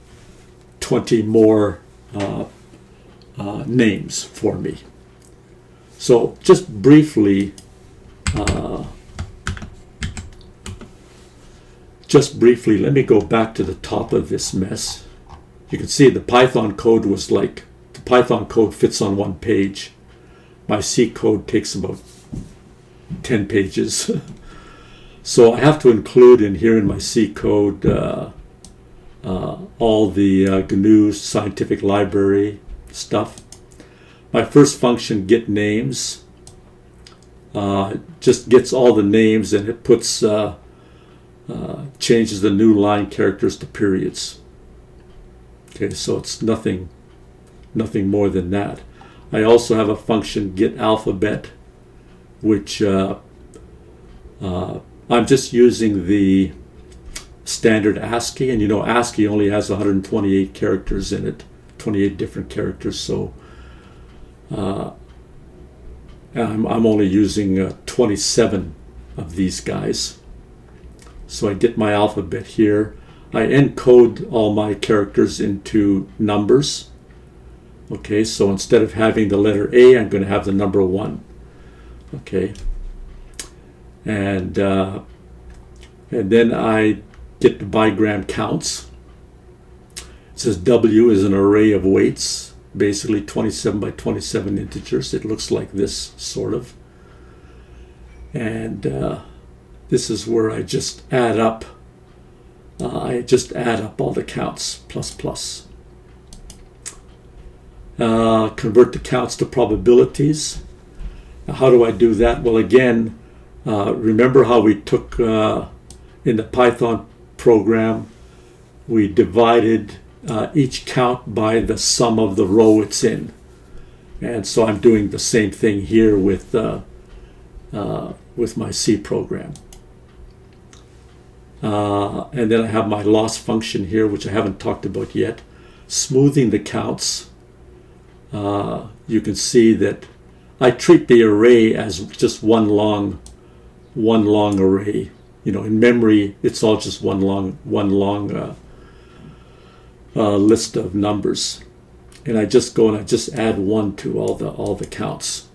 more names for me. So just briefly, let me go back to the top of this mess. You can see the Python code was like, the Python code fits on one page. My C code takes about 10 pages. So I have to include in here in my C code all the GNU scientific library stuff. My first function, get names, just gets all the names, and it puts changes the new line characters to periods. Okay, so it's nothing more than that. I also have a function, get alphabet, which I'm just using the standard ASCII, and you know ASCII only has 128 characters in it, 28 different characters, so I'm only using 27 of these guys. So I get my alphabet here. I encode all my characters into numbers. Okay, so instead of having the letter A, I'm going to have the number 1. Okay, and then I get the bigram counts. It says W is an array of weights, basically 27 by 27 integers. It looks like this, sort of. And this is where I just add up. I just add up all the counts, plus. Convert the counts to probabilities. Now, how do I do that? Well, again, remember how we took in the Python program, we divided each count by the sum of the row it's in. And so I'm doing the same thing here with my C program. And then I have my loss function here, which I haven't talked about yet. Smoothing the counts. You can see that I treat the array as just one long array. You know, in memory, it's all just one long list of numbers, and I just go and I just add 1 to all the counts.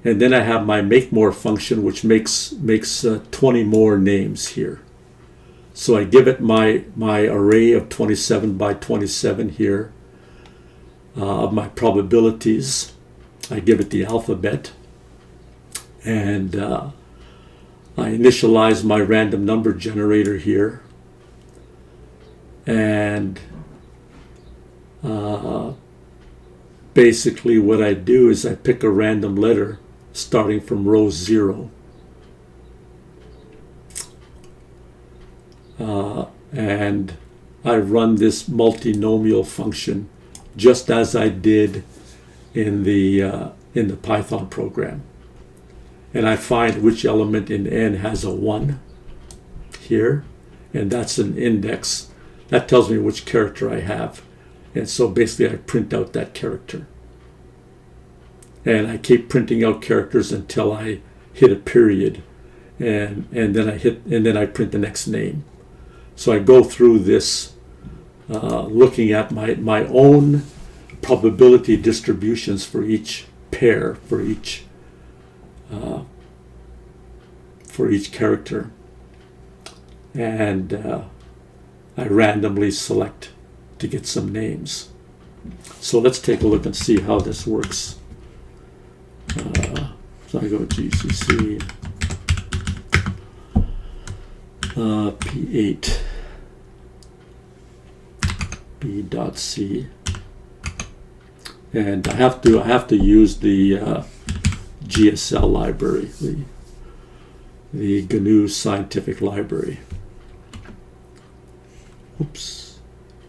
And then I have my MakeMore function, which makes 20 more names here. So I give it my array of 27 by 27 here of my probabilities. I give it the alphabet, and I initialize my random number generator here, and basically what I do is I pick a random letter starting from row 0, and I run this multinomial function just as I did in the Python program. And I find which element in n has a 1 here, and that's an index. That tells me which character I have. And so basically I print out that character. And I keep printing out characters until I hit a period, and then I print the next name. So I go through this looking at my own probability distributions for each pair, for each character, and I randomly select to get some names. So let's take a look and see how this works. So I go GCC P8 B.C, and I have to use the GSL library, the GNU scientific library. Oops,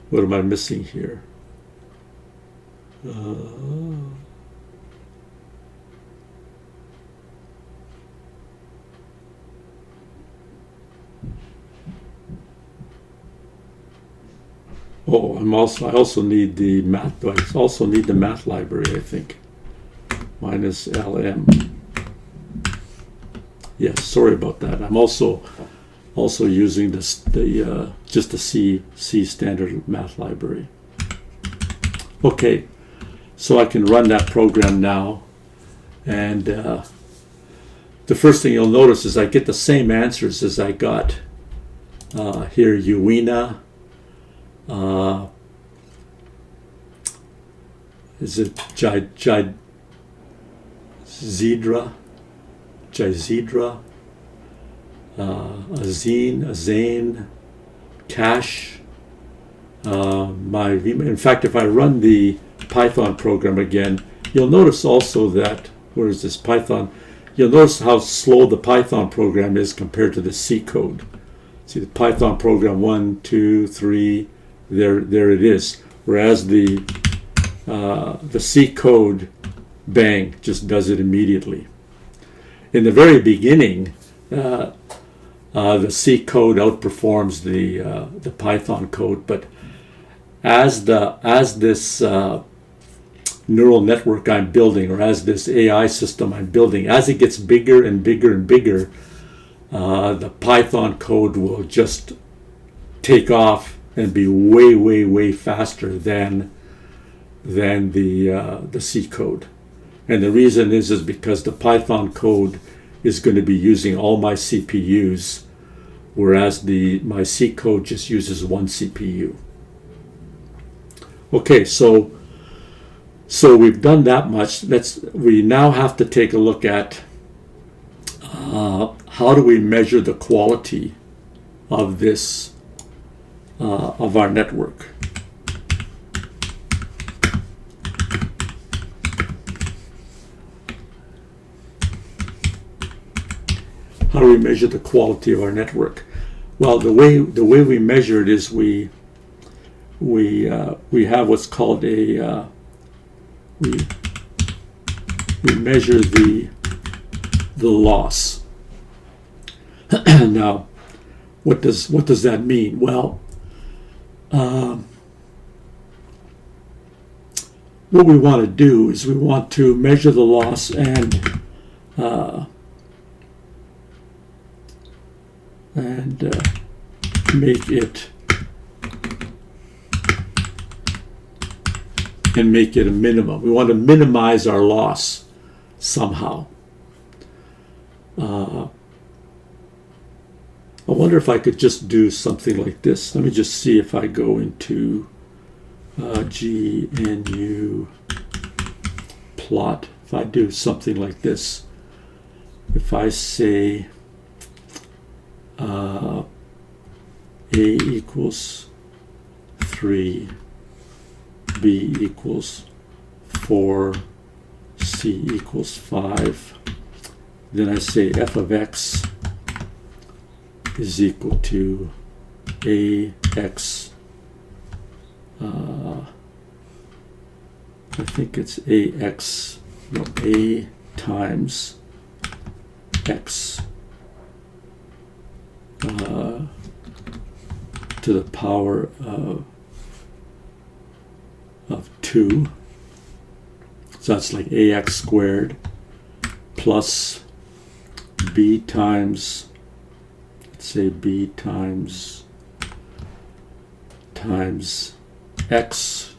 what am I missing here? Oh, I also need the math. I also need the math library, I think. -LM. Yes, sorry about that. I'm also using just the C standard math library. Okay, so I can run that program now, and the first thing you'll notice is I get the same answers as I got here. Uina, is it Jizidra, Azane, Cache. In fact, if I run the Python program again, you'll notice also that, where is this Python? You'll notice how slow the Python program is compared to the C code. See the Python program 1, 2, 3, there it is. Whereas the C code, bang, just does it immediately. In the very beginning, the C code outperforms the Python code, but as this neural network I'm building, or as this AI system I'm building, as it gets bigger and bigger and bigger, the Python code will just take off and be way, way, way faster than the C code. And the reason is because the Python code is going to be using all my CPUs, whereas my C code just uses one CPU. Okay, so we've done that much. We now have to take a look at how do we measure the quality of this of our network. How do we measure the quality of our network? Well, the way we measure it is we have what's called a we measure the loss. Now, what does that mean? Well, what we want to do is we want to measure the loss and make it a minimum. We want to minimize our loss somehow. I wonder if I could just do something like this. Let me just see if I go into GNU plot. If I do something like this, if I say A equals 3, B equals 4, C equals 5, then I say f of x is equal to AX, I think it's AX, no, A times X to the power of 2. So that's like AX squared plus B times, let's say B times X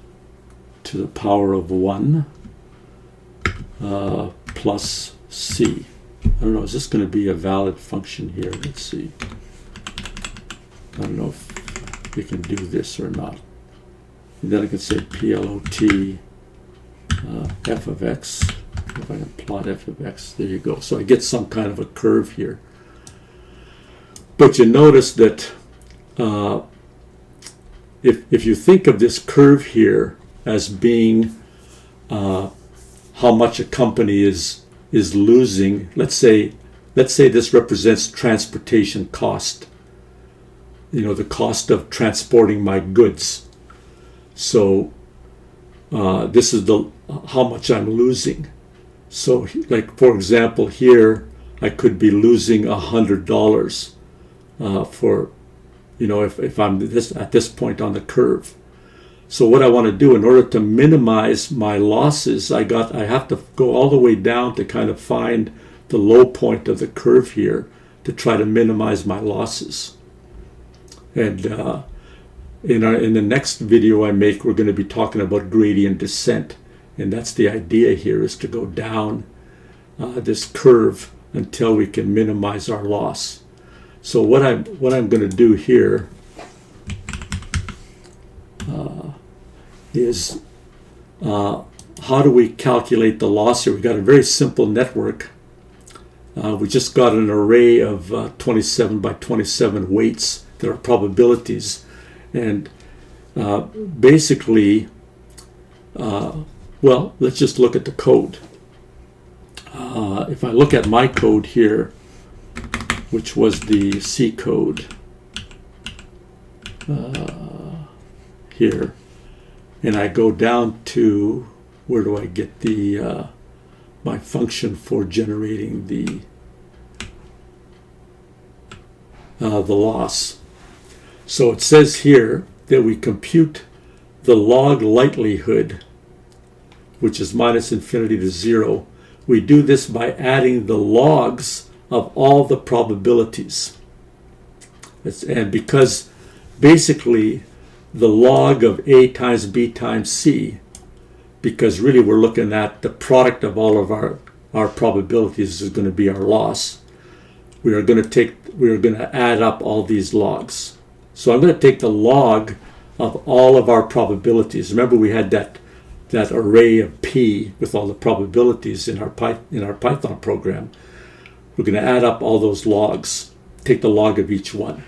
to the power of 1 plus C. I don't know, is this going to be a valid function here? Let's see. I don't know if we can do this or not. And then I can say PLOT f of x. If I can plot f of x, there you go. So I get some kind of a curve here. But you notice that if you think of this curve here as being how much a company is losing, let's say this represents transportation cost. You know, the cost of transporting my goods. So this is how much I'm losing. So, like for example, here I could be losing $100 for, you know, if I'm at this point on the curve. So what I want to do in order to minimize my losses, I have to go all the way down to kind of find the low point of the curve here to try to minimize my losses. And in the next video I make, we're going to be talking about gradient descent. And that's the idea here, is to go down this curve until we can minimize our loss. So what I'm going to do here is how do we calculate the loss here? We've got a very simple network. We just got an array of 27 by 27 weights that are probabilities. And basically, well, let's just look at the code. If I look at my code here, which was the C code here, and I go down to, where do I get the my function for generating the loss. So it says here that we compute the log likelihood, which is minus infinity to 0. We do this by adding the logs of all the probabilities. And because basically the log of A times B times C, because really we're looking at the product of all of our probabilities is going to be our loss. We are going to add up all these logs. So I'm going to take the log of all of our probabilities. Remember, we had that array of P with all the probabilities in our Python program. We're going to add up all those logs, take the log of each one.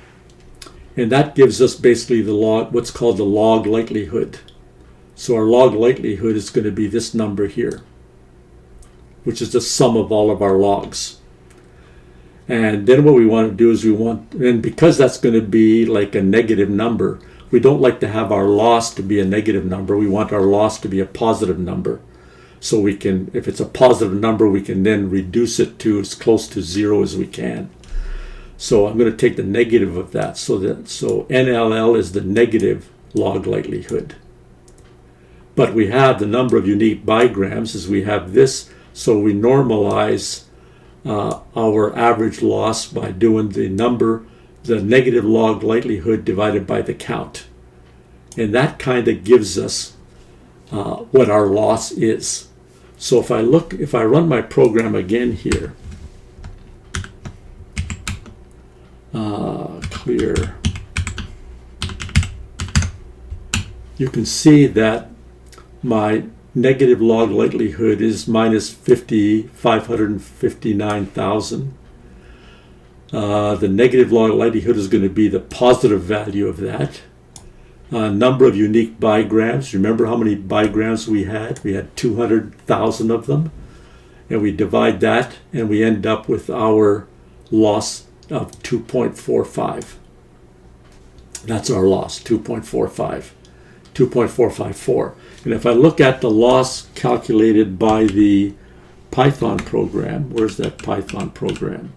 And that gives us basically the log, what's called the log likelihood. So our log likelihood is going to be this number here, which is the sum of all of our logs. And then what we want to do is and because that's going to be like a negative number, we don't like to have our loss to be a negative number. We want our loss to be a positive number. So we can, if it's a positive number, we can then reduce it to as close to 0 as we can. So I'm going to take the negative of that. So NLL is the negative log likelihood. But we have the number of unique bigrams as we have this. So we normalize our average loss by doing the negative log likelihood divided by the count. And that kind of gives us what our loss is. So if I run my program again here, clear, you can see that my negative log likelihood is minus 559,000. The negative log likelihood is going to be the positive value of that. Number of unique bigrams. Remember how many bigrams we had? We had 200,000 of them. And we divide that and we end up with our loss of 2.45. That's our loss, 2.454. And if I look at the loss calculated by the Python program, where's that Python program?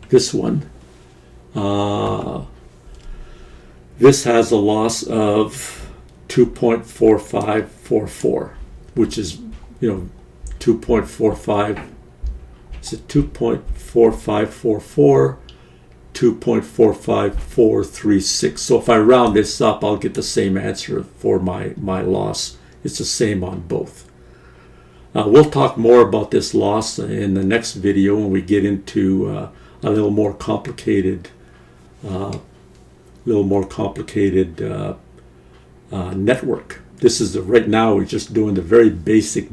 This one. This has a loss of 2.4544, which is, 2.45. Is it 2.4544, 2.45436? So if I round this up, I'll get the same answer for my loss. It's the same on both. We'll talk more about this loss in the next video when we get into a little more complicated network. This is right now we're just doing the very basic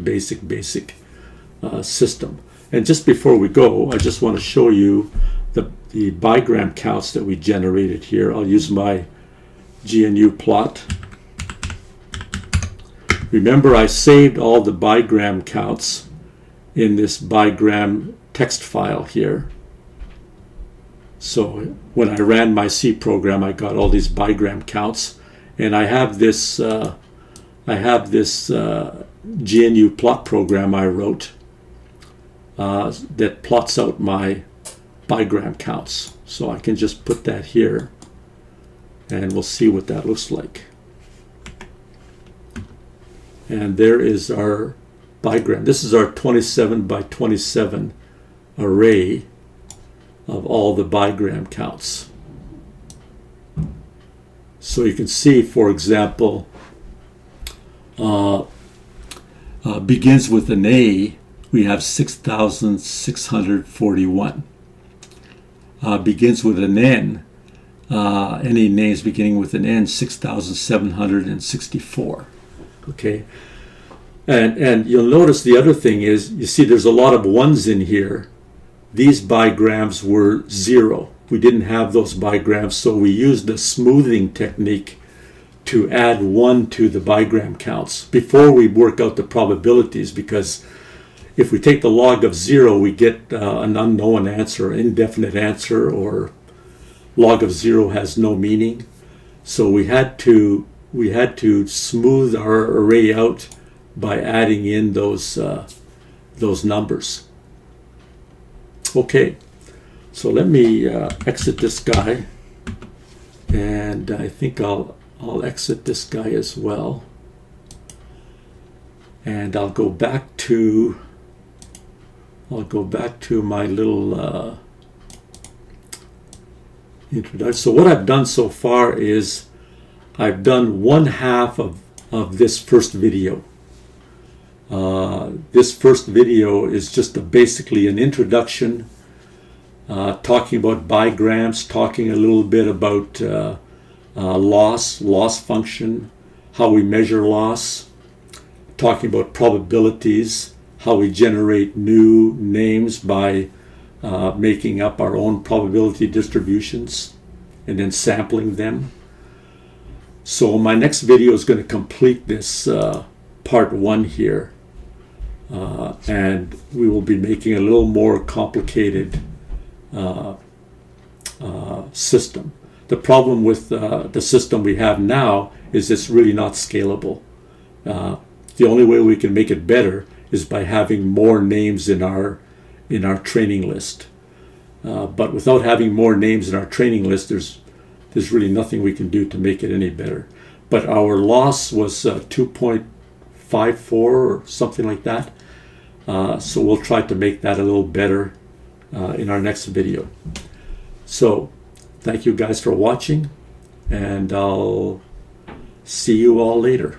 system. And just before we go, I just want to show you the bigram counts that we generated here. I'll use my GNU plot. Remember, I saved all the bigram counts in this bigram text file here. So when I ran my C program, I got all these bigram counts, and I have this GNU plot program I wrote that plots out my bigram counts. So I can just put that here, and we'll see what that looks like. And there is our bigram. This is our 27 by 27 array of all the bigram counts. So you can see, for example, begins with an A, we have 6,641. Begins with an N, any names beginning with an N, 6,764. Okay, and you'll notice the other thing is, you see there's a lot of ones in here. These bigrams were 0. We didn't have those bigrams, so we used the smoothing technique to add 1 to the bigram counts before we work out the probabilities, because if we take the log of 0, we get an unknown answer, indefinite answer, or log of 0 has no meaning. So we had to smooth our array out by adding in those numbers. Okay, so let me exit this guy, and I think I'll exit this guy as well, and I'll go back to my little introduction. So what I've done so far is I've done 1/2 of this first video. This first video is just basically an introduction, talking about bigrams, talking a little bit about loss function, how we measure loss, talking about probabilities, how we generate new names by making up our own probability distributions and then sampling them. So my next video is going to complete this part 1 here, and we will be making a little more complicated system. The problem with the system we have now is it's really not scalable. The only way we can make it better is by having more names in our training list. But without having more names in our training list, there's really nothing we can do to make it any better. But our loss was 2.54 or something like that. So we'll try to make that a little better in our next video. So thank you guys for watching, and I'll see you all later.